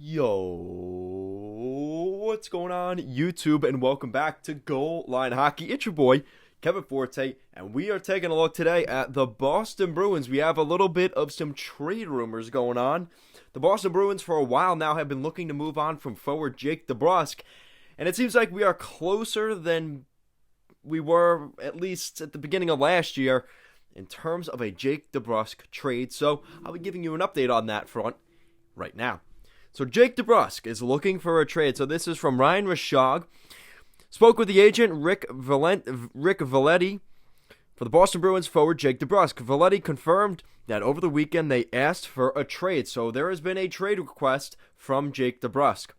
Yo, what's going on, YouTube, and welcome back to Goal Line Hockey. It's your boy, Kevin Forte, and we are taking a look today at the Boston Bruins. We have a little bit of some trade rumors going on. The Boston Bruins, for a while now, have been looking to move on from forward Jake Debrusk, and it seems like we are closer than we were, at least at the beginning of last year, in terms of a Jake Debrusk trade. So I'll be giving you an update on that front right now. So Jake Debrusk is looking for a trade. So this is from Ryan Rishaug. Spoke with the agent Rick Valetti for the Boston Bruins forward Jake Debrusk. Valetti confirmed that over the weekend they asked for a trade. So there has been a trade request from Jake Debrusk.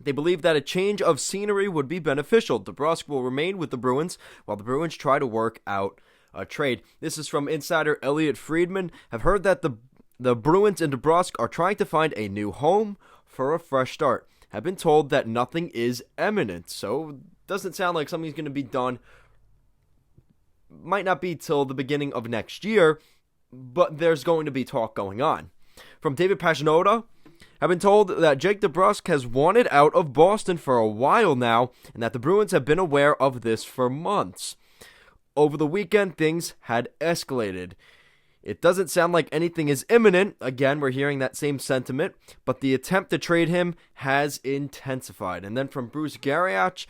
They believe that a change of scenery would be beneficial. Debrusk will remain with the Bruins while the Bruins try to work out a trade. This is from insider Elliot Friedman. Have heard that the Bruins and Debrusk are trying to find a new home for a fresh start. Have been told that nothing is imminent, so it doesn't sound like something's going to be done. Might not be till the beginning of next year, but there's going to be talk going on. From David Pagnotta, have been told that Jake Debrusk has wanted out of Boston for a while now, and that the Bruins have been aware of this for months. Over the weekend, things had escalated. It doesn't sound like anything is imminent. Again, we're hearing that same sentiment, but the attempt to trade him has intensified. And then from Bruce Garriach,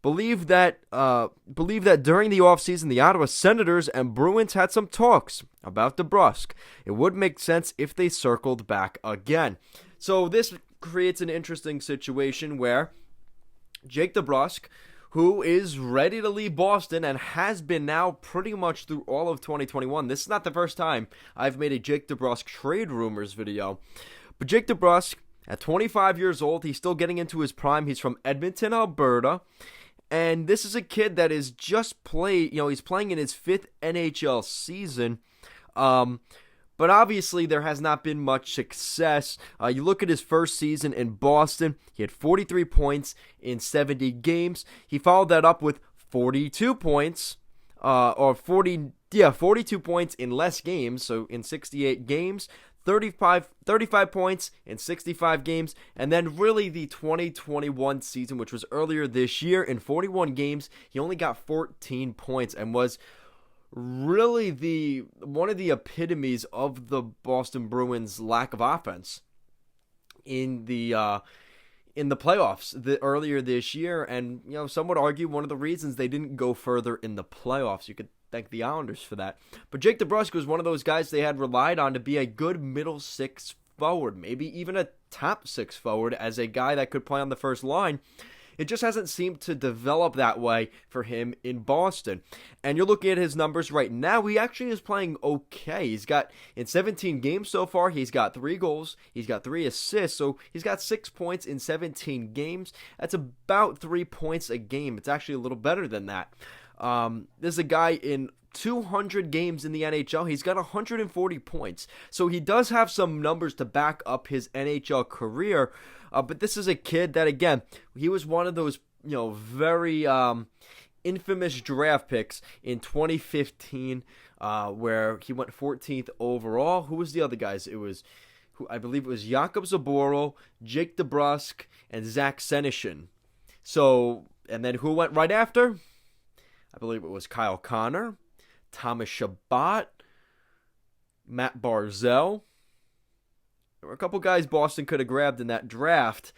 believe that during the offseason, the Ottawa Senators and Bruins had some talks about Debrusk. It would make sense if they circled back again. So this creates an interesting situation where Jake Debrusk, who is ready to leave Boston and has been now pretty much through all of 2021. This is not the first time I've made a Jake Debrusk trade rumors video. But Jake Debrusk, at 25 years old, he's still getting into his prime. He's from Edmonton, Alberta. And this is a kid that is just he's playing in his 5th NHL season. But obviously, there has not been much success. You look at his first season in Boston, he had 43 points in 70 games. He followed that up with 42 points, 42 points in less games, so in 68 games, 35 points in 65 games, and then really the 2021 season, which was earlier this year, in 41 games, he only got 14 points and was really one of the epitomes of the Boston Bruins' lack of offense in the playoffs earlier this year, and some would argue one of the reasons they didn't go further in the playoffs. You could thank the Islanders for that. But Jake Debrusk was one of those guys they had relied on to be a good middle six forward, maybe even a top six forward, as a guy that could play on the first line. It just hasn't seemed to develop that way for him in Boston. And you're looking at his numbers right now, he actually is playing okay. He's got, in 17 games so far, he's got 3 goals, he's got 3 assists, so he's got 6 points in 17 games. That's about 3 points a game. It's actually a little better than that. There's a guy in 200 games in the NHL. He's got 140 points. So he does have some numbers to back up his NHL career. But this is a kid that, again, he was one of those, very infamous draft picks in 2015, where he went 14th overall. Who was the other guys? I believe it was Jakub Zboril, Jake Debrusk, and Zach Senyshyn. So, and then who went right after? I believe it was Kyle Connor, Thomas Chabot, Matt Barzal. There were a couple guys Boston could have grabbed in that draft.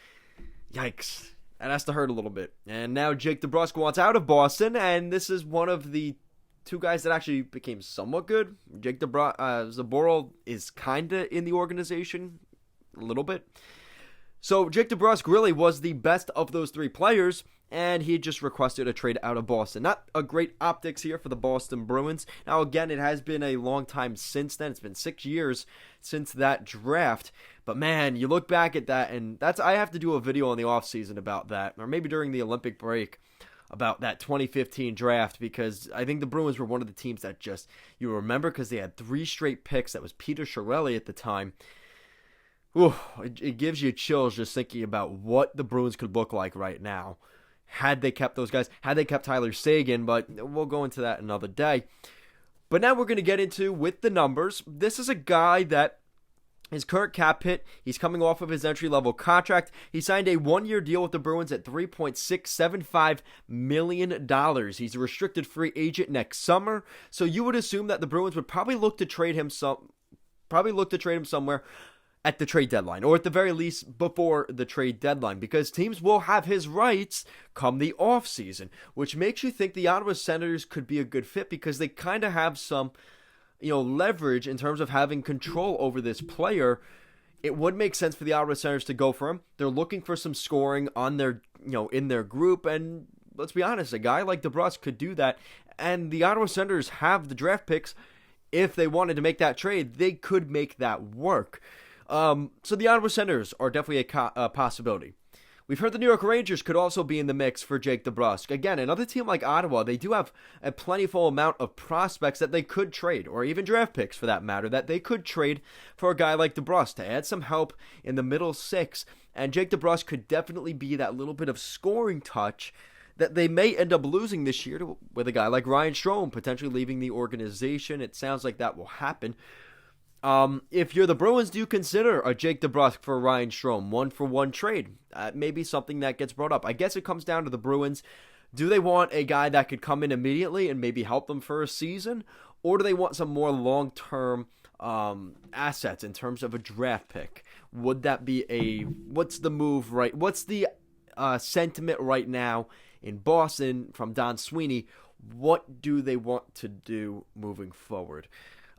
Yikes. That has to hurt a little bit. And now Jake Debrusk wants out of Boston, and this is one of the 2 guys that actually became somewhat good. Jake Zboril is kind of in the organization a little bit. So Jake Debrusk really was the best of those 3 players, and he just requested a trade out of Boston. Not a great optics here for the Boston Bruins. Now, again, it has been a long time since then. It's been 6 years since that draft. But, man, you look back at that, and I have to do a video in the offseason about that, or maybe during the Olympic break, about that 2015 draft, because I think the Bruins were one of the teams that just, you remember, because they had 3 straight picks. That was Peter Chiarelli at the time. Ooh, it gives you chills just thinking about what the Bruins could look like right now had they kept those guys, had they kept Tyler Seguin, but we'll go into that another day. But now we're going to get into, with the numbers, this is a guy that his current cap hit, he's coming off of his entry-level contract. He signed a one-year deal with the Bruins at $3.675 million. He's a restricted free agent next summer, so you would assume that the Bruins would probably look to trade him somewhere at the trade deadline, or at the very least before the trade deadline, because teams will have his rights come the offseason, which makes you think the Ottawa Senators could be a good fit because they kind of have some leverage in terms of having control over this player. It would make sense for the Ottawa Senators to go for him. They're looking for some scoring on their, in their group, and let's be honest, a guy like Debrusk could do that, and the Ottawa Senators have the draft picks. If they wanted to make that trade, they could make that work. So the Ottawa Senators are definitely a possibility. We've heard the New York Rangers could also be in the mix for Jake Debrusk. Again, another team like Ottawa, they do have a plentiful amount of prospects that they could trade, or even draft picks for that matter, that they could trade for a guy like Debrusk to add some help in the middle six. And Jake Debrusk could definitely be that little bit of scoring touch that they may end up losing this year with a guy like Ryan Strome potentially leaving the organization. It sounds like that will happen. If you're the Bruins, do you consider a Jake Debrusk for Ryan Strome, 1-for-1 trade? Maybe something that gets brought up. I guess it comes down to the Bruins. Do they want a guy that could come in immediately and maybe help them for a season? Or do they want some more long-term assets in terms of a draft pick? Would that be what's the move right? What's the sentiment right now in Boston from Don Sweeney? What do they want to do moving forward?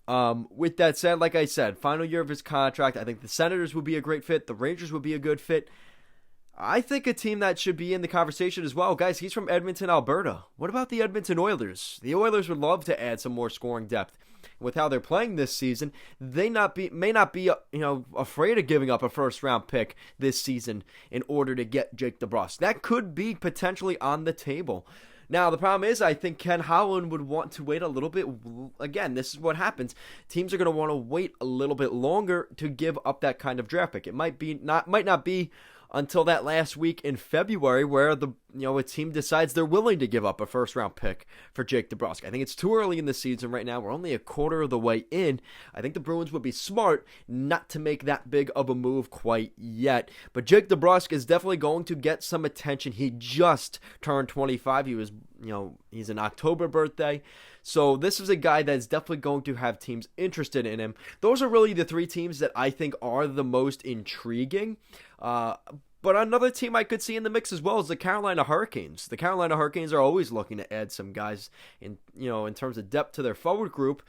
With that said, like I said, final year of his contract, I think the Senators would be a great fit. The Rangers would be a good fit. I think a team that should be in the conversation as well. Guys, he's from Edmonton, Alberta. What about the Edmonton Oilers? The Oilers would love to add some more scoring depth. With how they're playing this season, they may not be afraid of giving up a first-round pick this season in order to get Jake Debrusk. That could be potentially on the table. Now, the problem is, I think Ken Holland would want to wait a little bit. Again, this is what happens. Teams are going to want to wait a little bit longer to give up that kind of draft pick. It might not be until that last week in February where a team decides they're willing to give up a first-round pick for Jake Debrusk. I think it's too early in the season right now. We're only a quarter of the way in. I think the Bruins would be smart not to make that big of a move quite yet. But Jake Debrusk is definitely going to get some attention. He just turned 25. He's an October birthday. So this is a guy that's definitely going to have teams interested in him. Those are really the three teams that I think are the most intriguing. But another team I could see in the mix as well is the Carolina Hurricanes. The Carolina Hurricanes are always looking to add some guys in terms of depth to their forward group.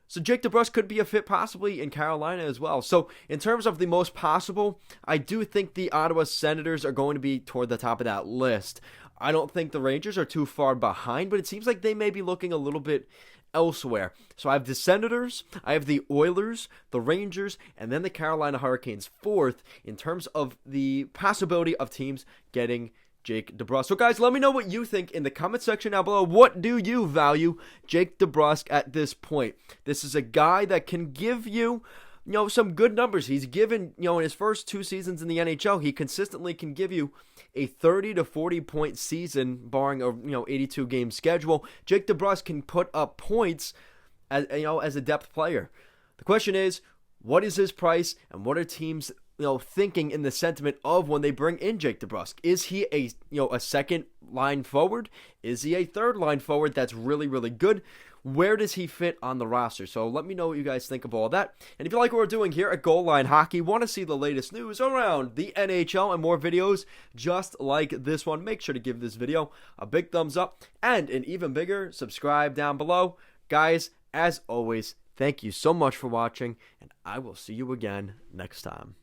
So Jake Debrusk could be a fit possibly in Carolina as well. So in terms of the most possible, I do think the Ottawa Senators are going to be toward the top of that list. I don't think the Rangers are too far behind, but it seems like they may be looking a little bit elsewhere. So I have the Senators, I have the Oilers, the Rangers, and then the Carolina Hurricanes fourth in terms of the possibility of teams getting Jake Debrusk. So guys, let me know what you think in the comment section down below. What do you value Jake Debrusk at this point? This is a guy that can give you some good numbers. He's given, in his first 2 seasons in the NHL, he consistently can give you a 30 to 40 point season, barring a 82 game schedule. Jake Debrusk can put up points as a depth player. The question is, what is his price, and what are teams thinking in the sentiment of when they bring in Jake Debrusk? Is he a second line forward? Is he a third line forward that's really, really good? Where does he fit on the roster? So let me know what you guys think of all that. And if you like what we're doing here at Goal Line Hockey, want to see the latest news around the NHL and more videos just like this one, make sure to give this video a big thumbs up and an even bigger subscribe down below. Guys, as always, thank you so much for watching, and I will see you again next time.